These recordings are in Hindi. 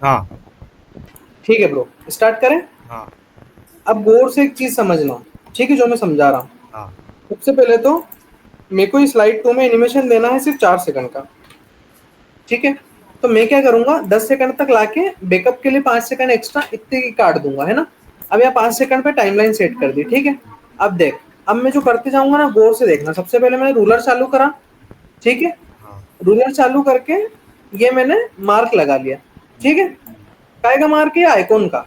हाँ ठीक है ब्रो, स्टार्ट करें। हाँ अब गौर से एक चीज समझना, ठीक है, जो मैं समझा रहा हूँ। हाँ सबसे पहले तो मेरे को इस स्लाइड 2 में एनिमेशन देना है सिर्फ 4 सेकंड का, ठीक है। तो मैं क्या करूंगा, 10 सेकंड तक लाके बैकअप के लिए 5 सेकंड एक्स्ट्रा इतने की काट दूंगा, है ना। अब यहाँ 5 सेकंड पे टाइमलाइन सेट कर दी, ठीक है। अब देख, अब मैं जो करते जाऊंगा ना, गौर से देखना। सबसे पहले मैंने रूलर चालू करा, ठीक है। हाँ रूलर चालू करके ये मैंने मार्क लगा लिया, ठीक है। काय का मार्क है, आइकॉन का,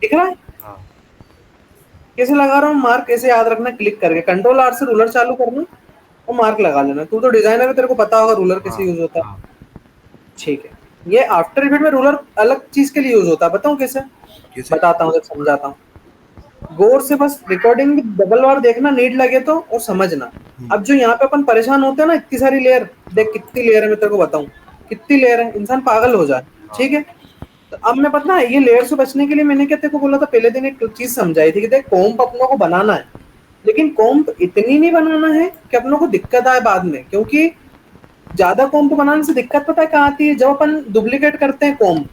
दिख रहा है। हाँ कैसे लगा रहा हूँ मार्क, कैसे याद रखना, क्लिक करके कंट्रोल आर से रूलर चालू करना और मार्क लगा लेना। तू तो डिजाइनर है, तेरे को पता होगा रूलर कैसे हाँ यूज होता है। हाँ। ठीक है, ये आफ्टर इफेक्ट में रूलर अलग चीज के लिए यूज होता है, बताऊं कैसे। कैसे? बताता हूँ, समझाता हूँ। गौर से बस रिकॉर्डिंग डबल बार देखना, नीड लगे तो, और समझना। अब जो यहाँ पे अपन परेशान होते हैं ना, इतनी सारी लेयर, देख हाँ कितनी लेयर है, मैं तेरे को बताऊं कितनी लेयर है, इंसान पागल हो जाए। हाँ ठीक है, तो अब मैं पता है ये लेयर से बचने के लिए मैंने क्या तेरे को बोला था पहले दिन, एक चीज समझाई थी कि देख कॉम्प अपनों को बनाना है, लेकिन कॉम्प इतनी नहीं बनाना है कि अपनों को दिक्कत आए बाद में। क्योंकि ज्यादा कॉम्प बनाने से दिक्कत पता है कहाँ आती है, जब अपन डुप्लीकेट करते हैं कॉम्प,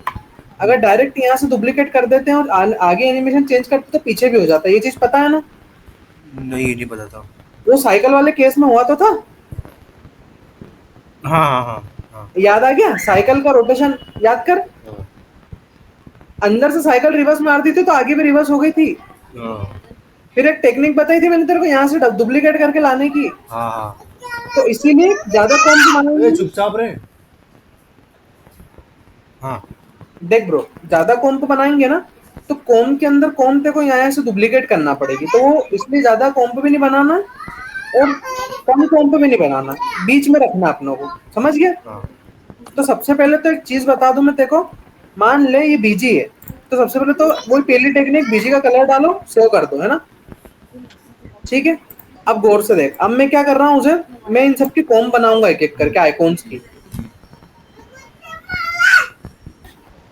अगर डायरेक्ट यहाँ से डुप्लीकेट कर देते हैं और आगे एनिमेशन चेंज करते हैं तो पीछे भी हो जाता है, ये चीज पता है ना। नहीं, ये नहीं पता था। वो साइकिल वाले केस में हुआ तो था, हाँ हाँ हाँ हाँ याद आ गया, साइकिल का रोटेशन याद कर। हाँ अंदर से साइकिल रिवर्स मारती थी तो आगे भी रिवर्स हो गई थी। हाँ फिर एक टेक्निक बताई थी मैंने तेरे को, यहाँ से डुप्लीकेट करके लाने की। हाँ हाँ। तो इसीलिए ज्यादा कॉम्प ए, बनाएंगे। चुपचाप रहे। हाँ देख ब्रो, ज्यादा कॉम्प बनाएंगे ना, तो कॉम्प के अंदर कॉम्प तेरे को यहाँ से डुप्लीकेट करना पड़ेगी, तो वो इसलिए ज्यादा कॉम्प भी नहीं बनाना और कम कॉम्प भी नहीं बनाना, बीच में रखना अपनों को, समझ गया। हाँ तो सबसे पहले तो एक चीज बता दूं मैं तेरे को, मान ले ये बीजी है, तो सबसे पहले तो वही पहली टेक्निक, बीजी का कलर डालो, सेव कर दो, है ना। ठीक है, अब गौर से देख, अब मैं क्या कर रहा हूँ उसे, मैं इन सबकी कॉम बनाऊंगा एक एक करके, आइकॉन्स की।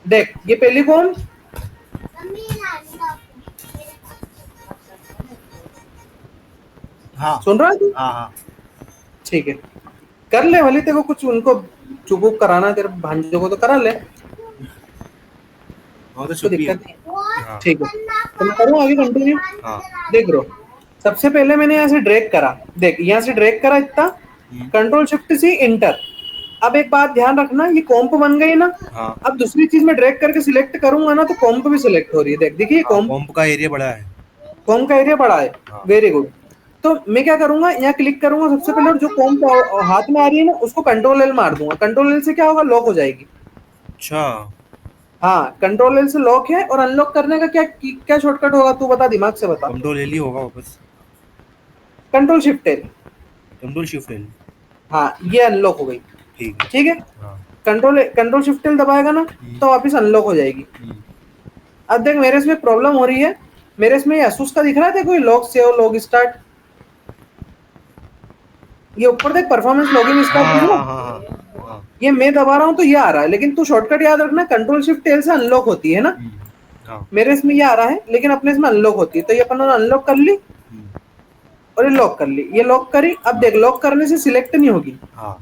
देख ये पहली कॉम, हाँ सुन रहा है तू। हाँ हाँ ठीक है, कर ले भले, तेरे को कुछ उनको चुप कराना है तेरे भांजों को तो करा ले, हाँ, तो कोई छुपी है। दिक्कत नहीं। हाँ ठीक है, तो मैं करूँ आगे कंटिन्यू। हाँ। देख रो, सबसे पहले मैंने यहाँ से ड्रैग करा, देख यहाँ से ड्रैग करा इतना, हम्म, कंट्रोल शिफ्ट सी इंटर। अब एक बात ध्यान रखना, ये कॉम्प बन गई ना। हाँ अब दूसरी चीज में ड्रैग करके सिलेक्ट करूंगा ना, तो कॉम्प भी सिलेक्ट हो रही है, देख देखिए हाँ, कॉम्प, कॉम्प का एरिया बड़ा है। कॉम्प का एरिया बड़ा है। हाँ। Very good. तो मैं क्या करूंगा, यहाँ क्लिक करूंगा सबसे पहले, और जो कॉम्प हाथ में आ रही है ना, उसको कंट्रोल एल मार दूंगा। कंट्रोल एल से क्या होगा, लॉक हो जाएगी। अच्छा। हाँ, कंट्रोल एल से लॉक है, और अनलॉक करने का क्या क्या शॉर्टकट होगा, तू बता, दिमाग से बता। कंट्रोल एल ही होगा वापस। Control shift L. Control shift L. हाँ, ये अनलॉक हो गई। ठीक है। ठीक है, हाँ। कंट्रोल कंट्रोल शिफ्ट एल दबाएगा ना, हम्म, तो वापिस अनलॉक हो जाएगी। हम्म, अब देख मेरे इसमें प्रॉब्लम हो रही है, मेरे इसमें ये asus का दिख रहा है, कोई लॉग सेव लॉग स्टार्ट, ये ऊपर देख परफॉर्मेंस लॉगिन स्टार्ट हाँ दिख रहा हाँ है। हाँ हाँ हाँ। ये मैं दबा रहा हूँ तो ये आ रहा है, लेकिन तू शॉर्टकट याद रखना, कंट्रोल शिफ्ट एल से अनलॉक होती है ना। हम्म, हाँ। मेरे इसमें ये आ रहा है, लेकिन अपने इसमें अनलॉक होती है, तो ये अपन ने अनलॉक कर ली हम्म, और ये लॉक कर ली, ये लॉक करी। अब हाँ देख लॉक करने से सिलेक्ट नहीं होगी। हाँ।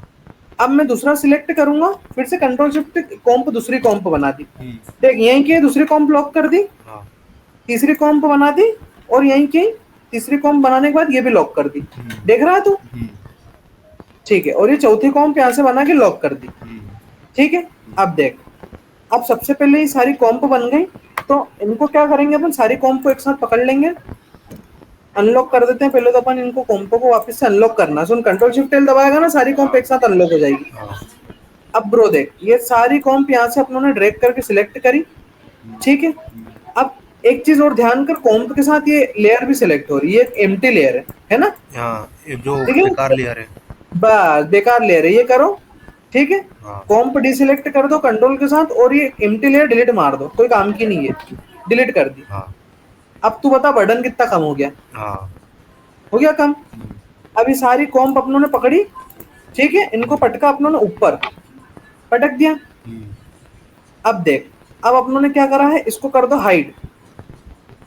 अब मैं दूसरा सिलेक्ट करूंगा, फिर से कंट्रोल शिफ्ट कॉम्प, दूसरी कॉम्प बना दी। हम्म, देख यहीं की दूसरी कॉम्प लॉक कर दी, हाँ। तीसरी कॉम्प बना दी, और यहीं की तीसरी कॉम्प बनाने के बाद ये भी लॉक कर दी। हम्म, देख रहा है तू। हम्म, ठीक है, और ये चौथी कॉम्प यहाँ से बना के लॉक कर दी। हम्म, ठीक है, अब देख, अब सबसे पहले ये सारी कॉम्प बन गई, तो इनको क्या करेंगे, अपन सारी कॉम्प को एक साथ पकड़ लेंगे, अनलॉक कर देते हैं। पहले तो अपन इनको कॉम्पो को वापस से अनलॉक करना, सुन कंट्रोल शिफ्ट एल दबाएगा ना, सारी कॉम्प हाँ एक साथ अनलॉक हो जाएगी। हाँ। अब ब्रो देख, ये सारी कॉम्प यहाँ से अपनों ने ड्रैग करके सिलेक्ट करी। ठीक है, अब एक चीज और ध्यान कर, कॉम्प के साथ ये लेयर भी सिलेक्ट हो रही है, एक एम्प्टी लेयर है ना। हाँ, ये जो ठीक बेकार है, लेयर है। बस बेकार लेयर है, ये करो। ठीक है, हाँ कॉम्प डिसिलेक्ट कर दो कंट्रोल के साथ, और ये एम्प्टी लेयर डिलीट मार दो, कोई काम की नहीं है, डिलीट कर दी। हाँ अब तू बता बर्डन कितना कम हो गया, हाँ। हो गया कम। हम्म, अब ये सारी कॉम्प अपनों ने पकड़ी, ठीक है, इनको पटका अपनों ने ऊपर पटक दिया। हम्म, अब देख, अब अपनों ने क्या करा है, इसको कर दो हाइड।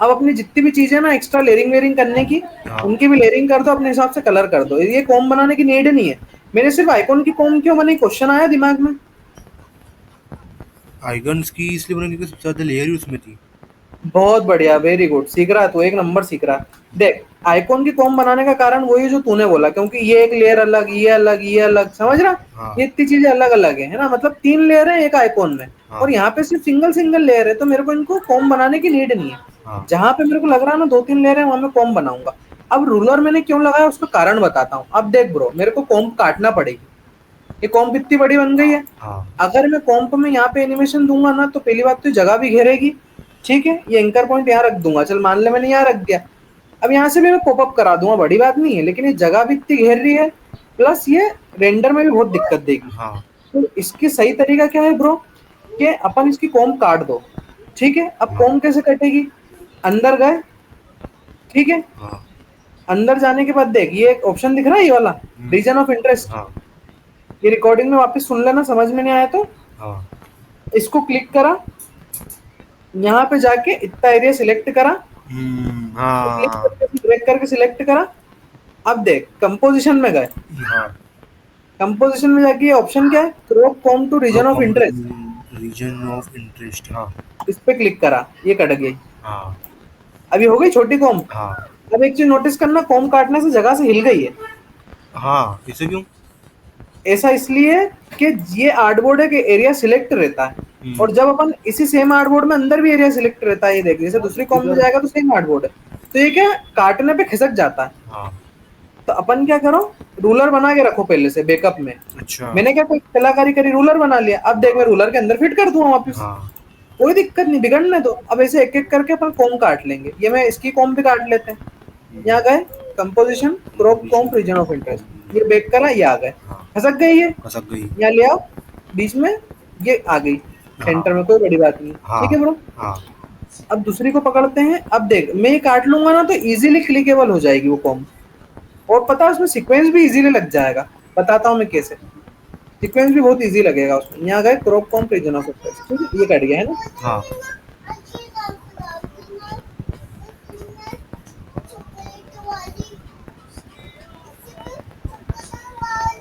अब अपनी जितनी भी चीजें ना एक्स्ट्रा लेयरिंग वेयरिंग करने की, हाँ उनकी भी लेयरिंग कर दो, अपने हिसाब से कलर कर दो, ये कॉम बनाने की नीड नहीं है। मेरे सिर्फ आइकॉन की कॉम क्यों बनी, क्वेश्चन आया दिमाग में। आइकन्स की इसलिए बनाने की सबसे ज्यादा लेयर ही उसमें थी। बहुत बढ़िया, वेरी गुड, सीख रहा है तू, एक नंबर सीख रहा है। देख, आइकॉन की कॉम बनाने का कारण वही जो तूने बोला, क्योंकि ये एक लेयर अलग, ये अलग, ये अलग, समझ रहा? हाँ ये इतनी चीजें अलग अलग है ना, मतलब 3 लेयर है एक आइकॉन में, हाँ और यहाँ पे सिर्फ सिंगल सिंगल लेयर है, तो मेरे को इनको कॉम बनाने की नीड नहीं है। हाँ जहां पे मेरे को लग रहा है ना 2-3 लेयर है, वहां मैं कॉम बनाऊंगा। अब रूलर मैंने क्यों लगाया उसका कारण बताता हूँ। अब देख ब्रो, मेरे को कॉम काटना पड़ेगी, ये कॉम्प इतनी बड़ी बन गई है। हाँ अगर मैं कॉम्प में यहाँ पे एनिमेशन दूंगा ना, तो पहली बात तो जगह भी घेरेगी, ठीक है। ये एंकर पॉइंट यहाँ रख दूंगा, चल मान ले मैंने यहाँ रख दिया। अब यहाँ से भी मैं पॉपअप करा दूंगा, बड़ी बात नहीं है, लेकिन ये जगह भी इतनी घेर रही है, प्लस ये रेंडर में भी बहुत दिक्कत देगी। हाँ तो इसकी सही तरीका क्या है ब्रो, कि अपन इसकी कॉम्प काट दो, ठीक है। अब हाँ कॉम्प कैसे कटेगी, अंदर गए, ठीक है। हाँ अंदर जाने के बाद देख, ये एक ऑप्शन दिख रहा है, ये वाला रीजन ऑफ इंटरेस्ट। हाँ ये रिकॉर्डिंग में वापस सुन लेना, समझ में नहीं आया तो हाँ इसको क्लिक करा, यहाँ पे जाके इतना एरिया सिलेक्ट करा, क्लिक हाँ करके ड्रैग करके सिलेक्ट करा। अब देख कंपोजिशन में गए, हाँ कंपोजिशन में जाके ये ऑप्शन क्या है, crop comp to region of interest, region of interest. हाँ इस पे क्लिक करा, ये कट गई। हाँ अभी हो गई छोटी कॉम। हाँ अब एक चीज नोटिस करना, कॉम काटने से जगह से हिल गई है। हाँ, इसे क्यों? ऐसा इसलिए कि ये आर्टबोर्ड है कि एरिया सिलेक्ट रहता है, और जब अपन इसी सेम आर्टबोर्ड में अंदर भी एरिया सिलेक्ट रहता है, ये देख, जैसे दूसरी कॉम में जाएगा तो सेम आर्टबोर्ड है, तो ये क्या काटने पे खिसक जाता है। हाँ तो अपन क्या करो, रूलर बना के रखो पहले से बैकअप में। अच्छा मैंने क्या कोई कलाकारी करी, रूलर बना लिया। अब देख, मैं रूलर के अंदर फिट कर दूंगा वापस, हाँ कोई दिक्कत नहीं, बिगड़ने दो। अब ऐसे एक एक करके अपन कॉम काट लेंगे। ये मैं इसकी कॉम भी काट लेते हैं। यहाँ गए, composition, crop comp, region of interest, ये बैक करा, ये आ गए, हाँ खसक गई है, खसक गई। यहाँ ले आओ बीच में, ये आ गई सेंटर में, कोई बड़ी बात नहीं, हाँ ठीक है ब्रो। हाँ अब दूसरी को पकड़ते हैं। अब देख, मैं ये काट लूंगा ना तो इजीली क्लिकेबल हो जाएगी वो कॉम, और पता है उसमें सीक्वेंस भी इजीली लग जाएगा। बताता हूँ मैं कैसे, सीक्वेंस भी बहुत इजी लगेगा उसमें। यहाँ गए, crop comp, region of interest, ठीक है, ये कट गया है ना। हाँ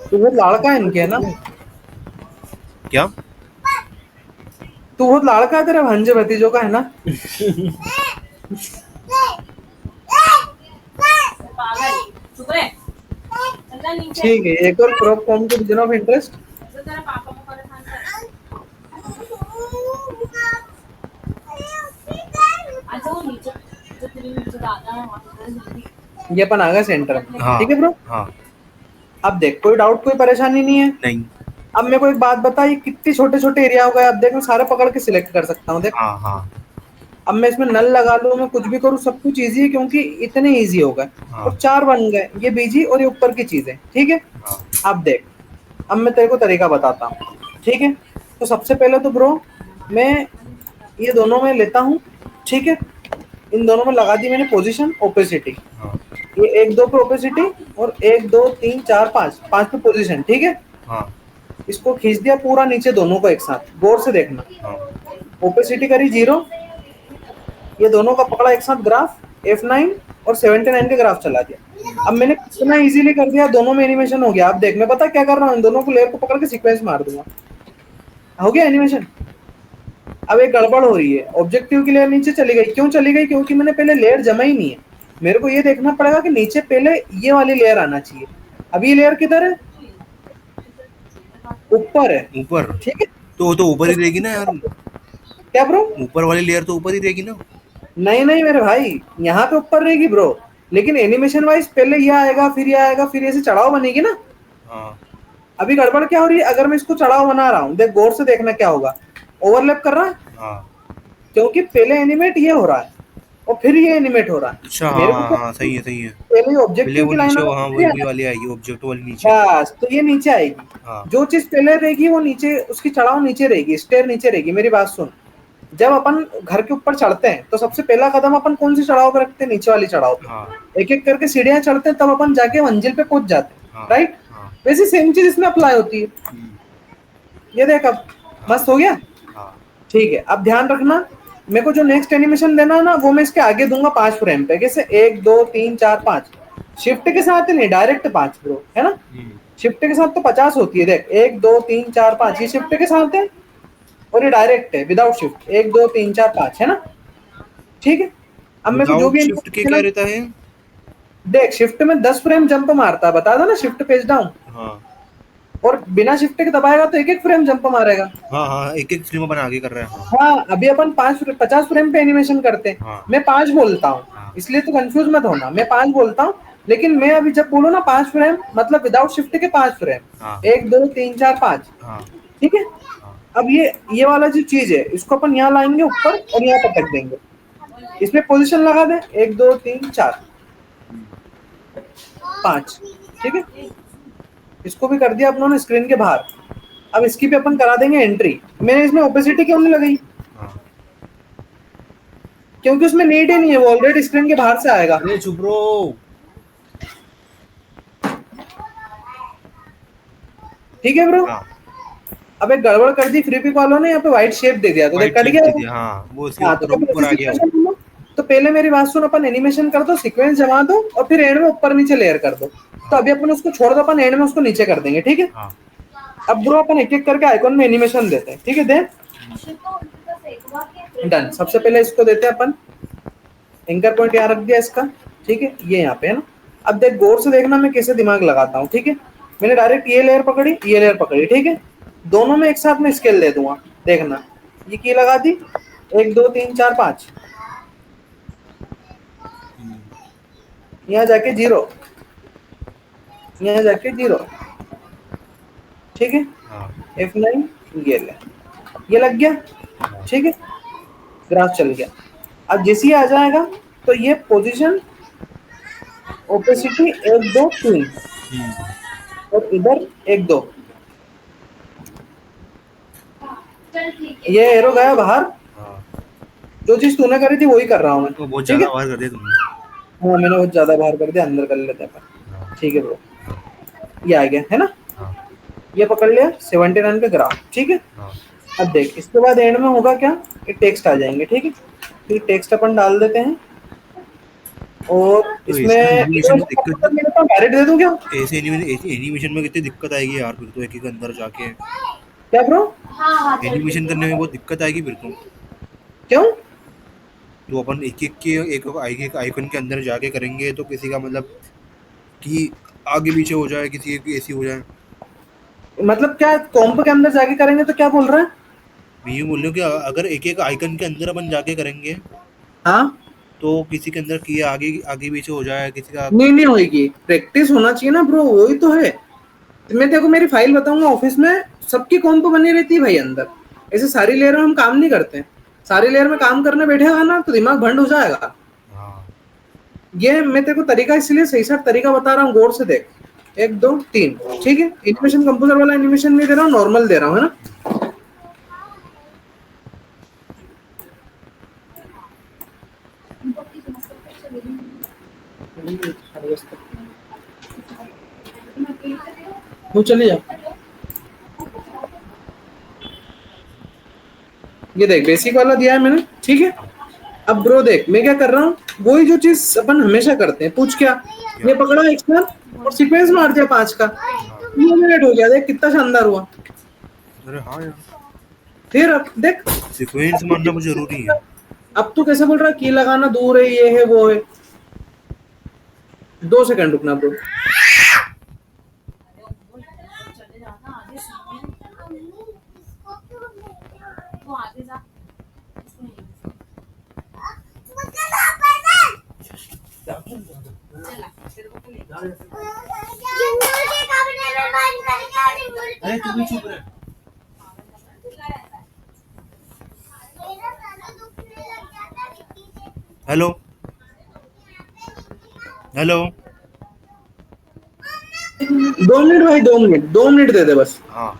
तो वो लाड़का है इनके, है ना, क्या? तू बहुत लाड़का है तेरे भांजे भतीजों का, है ना। ठीक है, एक और crop comp to region of interest. ये अपन आ गए सेंटर में, हाँ ठीक है ब्रो। हाँ अब देख, कोई डाउट, कोई परेशानी नहीं है। नहीं। अब मेरे को एक बात बता, ये कितने छोटे छोटे एरिया हो गए। अब देख, मैं सारे पकड़ के सिलेक्ट कर सकता हूँ, देख। हाँ हाँ अब मैं इसमें नल लगा लूँ, मैं कुछ भी करूँ, सब कुछ इजी है, क्योंकि इतने इजी हो गए। हाँ और 4 बन गए, ये बीजी और ये ऊपर की चीजें, ठीक है। हाँ अब देख, अब मैं तेरे को तरीका बताता हूँ, ठीक है। तो सबसे पहले तो ब्रो, मैं ये दोनों में लेता हूँ, ठीक है। इन दोनों में लगा दी मैंने पोजीशन, ओपेसिटी। हाँ ये 1-2 पे ओपेसिटी, और 1-2-3-4-5 5 पे पोजीशन, ठीक है। हाँ इसको खींच दिया पूरा नीचे, दोनों को एक साथ, गौर से देखना। हाँ ओपेसिटी करी 0, ये दोनों का पकड़ा एक साथ ग्राफ, F9 और 79 का ग्राफ चला दिया। अब मैंने कितना इजीली कर दिया, दोनों में एनिमेशन हो गया। अब देख, मैं पता क्या कर रहा हूँ, इन दोनों को लेयर को पकड़ के सीक्वेंस मार दूंगा, हो गया एनिमेशन। अब एक गड़बड़ हो रही है, ऑब्जेक्टिव की लेयर नीचे चली गई। क्यों चली गई, क्योंकि मैंने पहले लेयर जमा ही नहीं है। मेरे को ये देखना पड़ेगा कि नीचे पहले ये वाली लेयर आना चाहिए। अब ये लेयर किधर है, ऊपर है, ऊपर। ठीक है। तो ऊपर ही रहेगी ना यार, क्या ब्रो, ऊपर वाली लेयर तो ऊपर ही रहेगी ना। नहीं नहीं मेरे भाई, यहाँ पे ऊपर रहेगी ब्रो, लेकिन एनिमेशन वाइज पहले ये आएगा, फिर ये आएगा, फिर ऐसे चढ़ाव बनेगी ना। हाँ अभी गड़बड़ क्या हो रही है, अगर मैं इसको चढ़ाव बना रहा हूँ, देख गौर से देखना क्या होगा, ओवरलैप कर रहा है, हाँ क्योंकि पहले एनिमेट ये हो रहा है और फिर ये एनिमेट हो रहा है। अच्छा। मेरे हाँ को हाँ सही है सही है। पहले पहले ऑब्जेक्टिव वो की लाइन नीचे, हाँ वही वाली आएगी, ऑब्जेक्ट वाली नीचे। बस, तो ये नीचे आएगी। हाँ जो चीज पहले रहेगी वो नीचे, उसकी चढ़ाव नीचे रहेगी, स्टेयर नीचे रहेगी। मेरी बात सुन, जब अपन घर के ऊपर चढ़ते हैं तो सबसे पहला कदम अपन कौन सी चढ़ाव पे रखते हैं, नीचे वाली चढ़ाव पे। हाँ एक एक करके सीढ़ियां चढ़ते हैं, तब अपन जाके मंजिल पे पहुंच जाते हैं, हाँ राइट। हाँ वैसे सेम चीज इसमें अप्लाई होती है। ये देख, अब मस्त हो गया, हाँ ठीक है। अब ध्यान रखना, मेरे को जो नेक्स्ट एनिमेशन देना है ना, वो मैं इसके आगे दूंगा 5 फ्रेम पे, कैसे 1 2 3 4 5। शिफ्ट के साथ नहीं, डायरेक्ट 5 ब्रो, है ना। शिफ्ट के साथ तो 50 होती है, देख 1 2 3 4 5, ये शिफ्ट के साथ है। और ये डायरेक्ट है विदाउट शिफ्ट, 1 2 3 4 5 है ना, ठीक है। अब मेरे को जो विदाउट भी शिफ्ट के information क्या है, रहता है? देख शिफ्ट में 10 फ्रेम जंप मारता है, बता दो ना, शिफ्ट पेज डाउन, हाँ और बिना शिफ्ट के दबाएगा तो एक एक फ्रेम जंप मारेगा। हाँ हाँ, एक एक फ्रेम अपन आगे कर रहे हैं। हाँ हाँ, अभी अपन 50 फ्रेम पे एनिमेशन करते हैं, हाँ मैं 5 बोलता हूँ, हाँ इसलिए तो कंफ्यूज मत होना, मैं 5 बोलता हूँ, लेकिन मैं अभी जब बोलूँ ना 5 फ्रेम, मतलब विदाउट शिफ्ट के 5 हाँ फ्रेम, 1 2 3 4 5, हाँ ठीक है। हाँ। अब ये वाला जो चीज है, इसको अपन यहाँ लाएंगे ऊपर और यहाँ पटक देंगे, इसमें पोजीशन लगा दें 1 2 3 4 5, ठीक है। इसको भी कर दिया अपनों ने स्क्रीन के बाहर। अब इसकी भी अपन करा देंगे एंट्री। मैंने इसमें ओपेसिटी क्यों नहीं लगाई, हाँ। क्योंकि उसमें नीड ही नहीं है, वो ऑलरेडी स्क्रीन के बाहर से आएगा। अरे चुप रहो। ठीक है ब्रो। हाँ, अब एक गड़बड़ कर दी फ्री पिक वालों ने, यहाँ पे व्हाइट शेप दे दिया, तो देख वाइट कट शेप गया दे वो। दिया। हाँ, वो इसके हाँ, तो ऊपर कभी ऊपर ऐसी आ गया वो। सिचुएशन हो तो पहले मेरी बात सुन, अपन एनिमेशन कर दो, सीक्वेंस जमा दो और फिर एंड में ऊपर नीचे लेयर कर दो। तो हाँ अभी अपन उसको छोड़ दो, अपन एंड में उसको नीचे कर देंगे, ठीक है। हाँ। अब ब्रो अपन एक एक करके आइकॉन में एनिमेशन देते हैं, ठीक है। दे डन। सबसे पहले इसको देते हैं अपन, एंकर पॉइंट यहाँ रख दिया इसका, ठीक है, ये यहाँ पे है ना। अब देख गौर से देखना मैं कैसे दिमाग लगाता हूँ, ठीक है। मैंने डायरेक्ट ये लेयर पकड़ी, ये लेयर पकड़ी, ठीक है, दोनों में एक साथ में स्केल दे दूंगा, देखना। ये की लगा दी, 1 2 3 4 5, यहाँ जाके 0, यहाँ जाके 0, ठीक है। हाँ F9, ये ले, ये लग गया, हाँ। ठीक है। ग्राफ चल गया। अब जैसे ही आ जाएगा तो ये पोजीशन ओपेसिटी 1 2 3 और इधर 1 2, ये एरो गया बाहर। हाँ, जो चीज तूने करी थी वही कर रहा हूँ मैं, वो बहुत ठीक ज्यादा है। आवाज कर दिया तुमने। हाँ, मैंने बहुत ज्यादा बाहर कर दिया, अंदर कर लेते हैं अपन, हाँ ठीक है ब्रो। ये आ गया है ना, हाँ ये पकड़ लिया 79 पे ग्राफ, ठीक है। हाँ। अब देख इसके बाद एंड में होगा क्या, ये टेक्स्ट आ जाएंगे, ठीक है। फिर टेक्स्ट अपन डाल देते हैं, और तो इसमें इसमें एनिमेशन में दिक्कत, डायरेक्ट दे दूं क्या? ऐसे एनिमेशन में कितनी दिक्कत आएगी यार, फिर तो एक एक अंदर जाके क्या ब्रो? एनिमेशन करने में बहुत दिक्कत आएगी फिर तो। क्यों? तो अपन एक एक के एक आइकन के अंदर जाके करेंगे तो किसी का मतलब कि आगे पीछे हो जाए, किसी की ऐसी हो जाए। मतलब क्या कॉम्प के अंदर जाके करेंगे तो क्या बोल रहा है? मैं ये बोल रहा हूँ कि अगर एक एक आइकन के अंदर अपन जाके करेंगे हाँ, तो किसी के अंदर की आगे आगे पीछे हो जाए किसी का। नहीं होगी, प्रैक्टिस होना चाहिए ना ब्रो, वही तो है। मैं तेरे को मेरी फाइल बताऊंगा ऑफिस में, सबकी कॉम्प बनी रहती है भाई अंदर। ऐसे सारी लेयर में हम काम नहीं करते हैं, सारी लेयर में काम करने बैठेगा ना तो दिमाग भंड हो जाएगा। हाँ ये मैं तेरे को तरीका इसलिए सही सा तरीका बता रहा हूँ, गौर से देख। 1 2 3, ठीक है। एनिमेशन कंपोजर वाला एनिमेशन नहीं दे रहा हूँ, नॉर्मल दे रहा हूँ, है ना। वो चले जा। ये देख बेसिक वाला दिया है मैंने, ठीक है। अब ब्रो देख मैं क्या कर रहा हूँ, वही जो चीज अपन हमेशा करते हैं, पूछ क्या। क्या। ये पकड़ा एक साथ और सीक्वेंस मार दिया 5 का, हाँ। 2 मिनट हो गया, देख कितना शानदार हुआ। अरे हाँ यार, फिर अब देख, सीक्वेंस मानना बहुत जरूरी है। अब तू कैसे बोल रहा है की लगाना दूर है, ये है वो है। 2 सेकंड रुकना ब्रो। अरे तू भी चुप रहे। Hello hello. 2 मिनट भाई, 2 मिनट, 2 मिनट दे दे बस। हाँ